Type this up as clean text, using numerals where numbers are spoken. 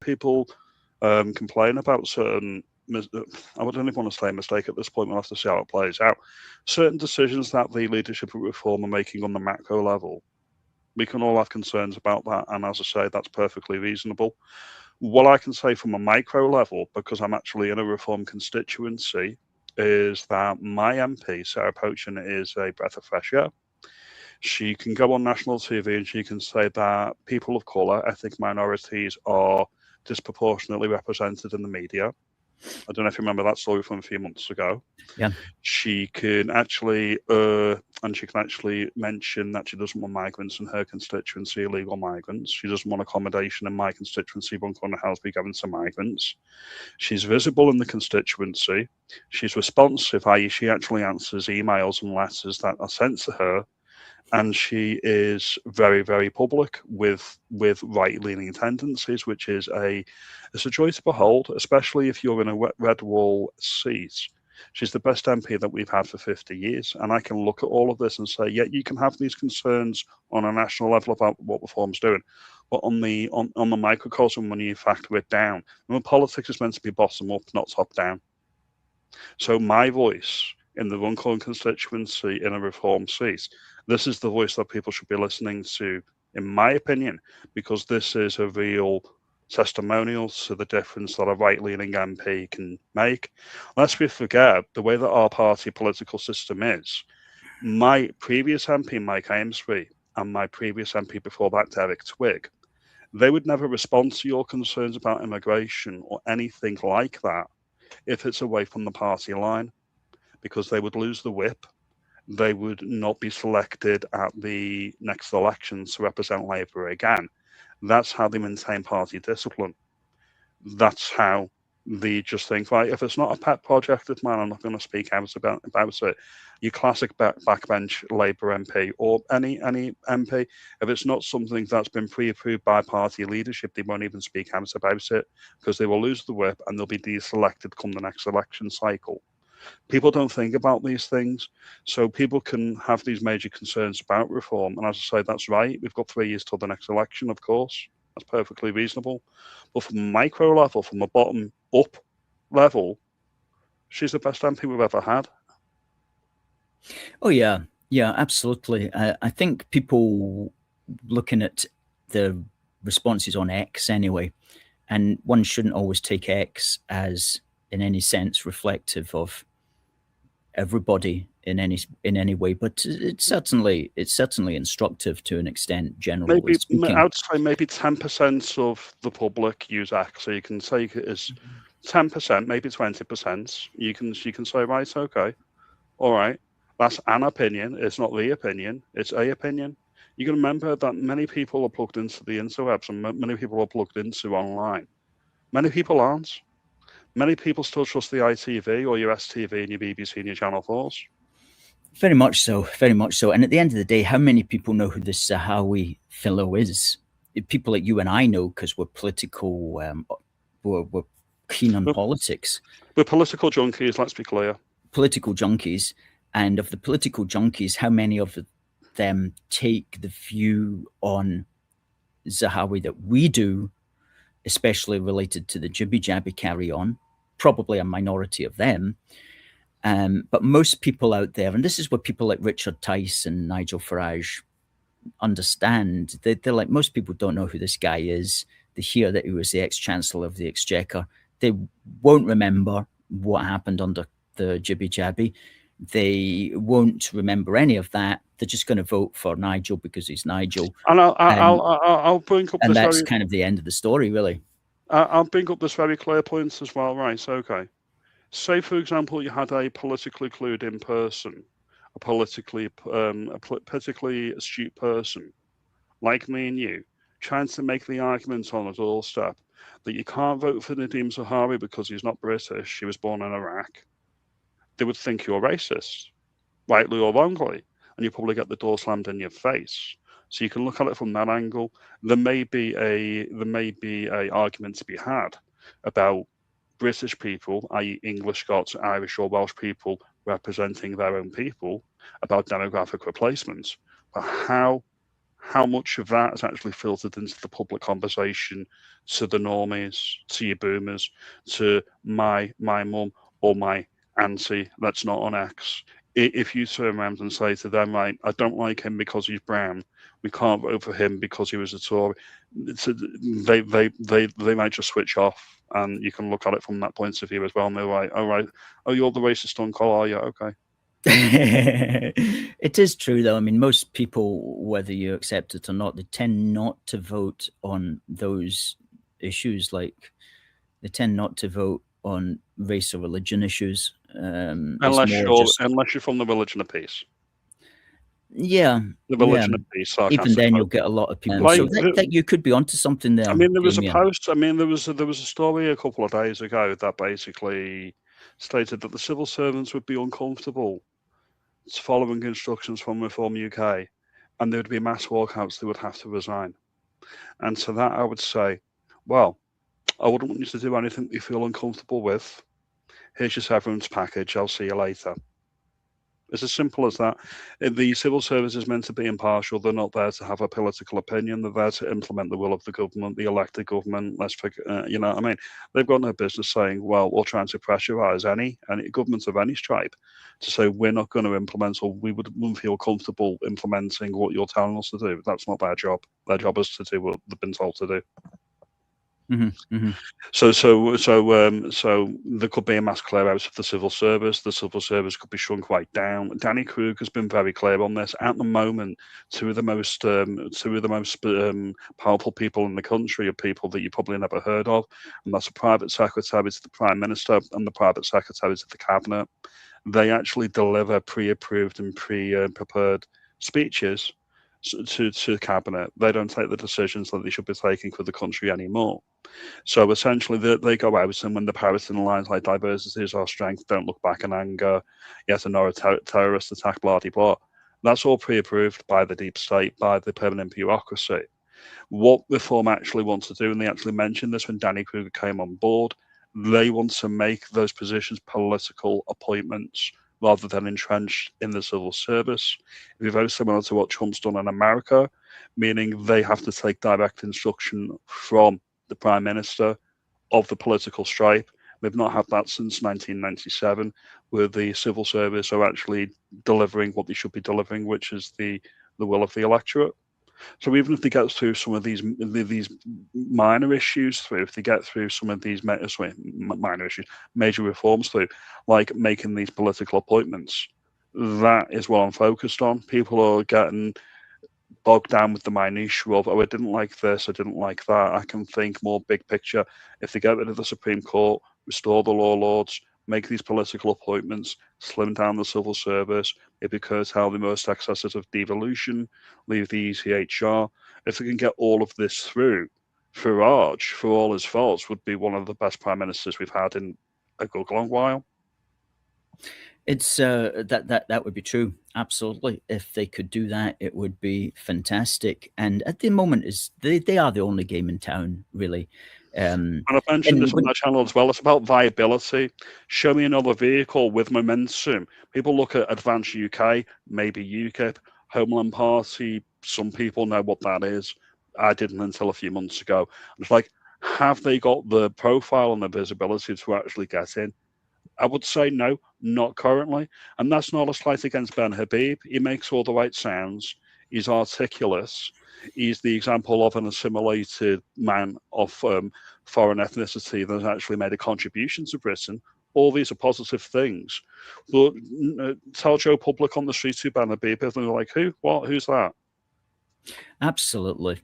people complain about certain, I wouldn't even want to say a mistake at this point, we'll have to see how it plays out, certain decisions that the leadership of Reform are making on the macro level. We can all have concerns about that, and as I say, that's perfectly reasonable. What I can say from a micro level, because I'm actually in a Reform constituency, is that my MP, Sarah Pochen, is a breath of fresh air. She can go on national TV and she can say that people of colour, ethnic minorities, are disproportionately represented in the media. I don't know if you remember that story from a few months ago. Yeah. She can actually, mention that she doesn't want migrants in her constituency, illegal migrants. She doesn't want accommodation in my constituency, Runcorn and Helsby, given to migrants. She's visible in the constituency. She's responsive, i.e. she actually answers emails and letters that are sent to her. And she is very, very public with right-leaning tendencies, which is it's a joy to behold, especially if you're in a red wall seat. She's the best MP that we've had for 50 years. And I can look at all of this and say, yeah, you can have these concerns on a national level about what Reform's doing. But on the microcosm, when you factor it down, politics is meant to be bottom up, not top down. So my voice in the Runcorn constituency in a Reform seat, this is the voice that people should be listening to, in my opinion, because this is a real testimonial to the difference that a right-leaning MP can make. Lest we forget, the way that our party political system is, my previous MP, Mike Amesbury, and my previous MP before that, Derek Twigg, they would never respond to your concerns about immigration or anything like that if it's away from the party line, because they would lose the whip. They would not be selected at the next elections to represent Labour again. That's how they maintain party discipline. That's how they just think, right, if it's not a pet project of mine, I'm not going to speak out about it. Your classic backbench Labour MP or any MP, if it's not something that's been pre-approved by party leadership, they won't even speak out about it because they will lose the whip and they'll be deselected come the next election cycle. People don't think about these things, so people can have these major concerns about Reform. And as I say, that's right. We've got 3 years till the next election, of course. That's perfectly reasonable. But from a micro level, from a bottom up level, she's the best MP we've ever had. Oh yeah, absolutely. I think people looking at the responses on X anyway, and one shouldn't always take X as in any sense reflective of everybody in any way, but it's certainly instructive to an extent, generally speaking. I'd say maybe 10% of the public use X, so you can take it as 10%, maybe 20%. You can say, right, okay, all right, that's an opinion. It's not the opinion; it's a opinion. You can remember that many people are plugged into the interwebs and many people are plugged into online. Many people aren't. Many people still trust the ITV or your STV and your BBC and your Channel 4s. Very much so, very much so. And at the end of the day, how many people know who this Zahawi fellow is? People like you and I know because we're political, we're keen on politics. We're political junkies, let's be clear. Political junkies. And of the political junkies, how many of them take the view on Zahawi that we do, especially related to the jibby-jabby carry-on? Probably a minority of them. But most people out there, and this is what people like Richard Tice and Nigel Farage understand, they're like, most people don't know who this guy is. They hear that he was the ex-chancellor of the Exchequer. They won't remember what happened under the jibby-jabby. They won't remember any of that. They're just going to vote for Nigel because he's Nigel. And I'll bring up and this that's kind of the end of the story, really. I'll bring up this very clear point as well. Right, okay. Say, for example, you had a politically clued in person, a politically astute person, like me and you, trying to make the argument on a doorstep that you can't vote for Nadeem Zahawi because he's not British, he was born in Iraq. They would think you're racist, rightly or wrongly, and you probably get the door slammed in your face. So you can look at it from that angle. There may be a argument to be had about British people, i.e. English, Scots, Irish or Welsh people representing their own people, about demographic replacements. But how how much of that has actually filtered into the public conversation, to the normies, to your boomers, to my mum or my auntie that's not on X? If you turn around and say to them, right, I don't like him because he's brown, we can't vote for him because he was a Tory, they might just switch off, and you can look at it from that point of view as well. And they're like, all right, oh, you're the racist uncle, are you? Okay. It is true, though. I mean, most people, whether you accept it or not, they tend not to vote on those issues. Like, they tend not to vote on race or religion issues. Unless you're from the religion of peace. Yeah, the religion of peace. Even then, you'll get a lot of people. Like, so that you could be onto something there. I mean, there was Damien. a post. I mean, there was a story a couple of days ago that basically stated that the civil servants would be uncomfortable following instructions from Reform UK, and there would be mass walkouts. They would have to resign. And to that, I would say, well, I wouldn't want you to do anything you feel uncomfortable with. Here's your severance package. I'll see you later. It's as simple as that. The civil service is meant to be impartial. They're not there to have a political opinion. They're there to implement the will of the government, the elected government. You know what I mean? They've got no business saying, well, we're trying to pressurise any government of any stripe to say we're not going to implement, or we wouldn't feel comfortable implementing what you're telling us to do. That's not their job. Their job is to do what they've been told to do. Mm-hmm, mm-hmm. So there could be a mass clear out of the civil service. The civil service could be shrunk right down. Danny Krug has been very clear on this. At the moment, two of the most powerful people in the country are people that you probably never heard of, and that's a private secretary to the Prime Minister and the private secretary to the Cabinet. They actually deliver pre-approved and pre-prepared speeches to cabinet. They don't take the decisions that they should be taking for the country anymore. So essentially, they go out, and when the parroting lines like diversity is our strength, don't look back in anger, yet another terrorist attack, blah, blah, blah. That's all pre-approved by the deep state, by the permanent bureaucracy. What Reform actually wants to do, and they actually mentioned this when Danny Kruger came on board, they want to make those positions political appointments rather than entrenched in the civil service. It'd be very similar to what Trump's done in America, meaning they have to take direct instruction from the Prime Minister of the political stripe. They've not had that since 1997, where the civil service are actually delivering what they should be delivering, which is the will of the electorate. So even if they get through some of these minor issues through, if they get through some of these minor issues, major reforms through, like making these political appointments, that is what I'm focused on. People are getting bogged down with the minutiae of, oh, I didn't like this, I didn't like that. I can think more big picture. If they get rid of the Supreme Court, restore the law lords, make these political appointments, slim down the civil service, it occurs how the most excesses of devolution, leave the ECHR. If they can get all of this through, Farage, for all his faults, would be one of the best prime ministers we've had in a good long while. It's that would be true. Absolutely. If they could do that, it would be fantastic. And at the moment, they are the only game in town, really. And I've mentioned this on my channel as well. It's about viability. Show me another vehicle with momentum. People look at Advance UK, maybe UKIP, Homeland Party. Some people know what that is. I didn't until a few months ago. It's like, have they got the profile and the visibility to actually get in? I would say no, not currently. And that's not a slight against Ben Habib. He makes all the right sounds. He's articulate. He's the example of an assimilated man of foreign ethnicity that has actually made a contribution to Britain. All these are positive things. But tell Joe Public on the street who Ben Habib is, and they're like, who? What? Who's that? Absolutely.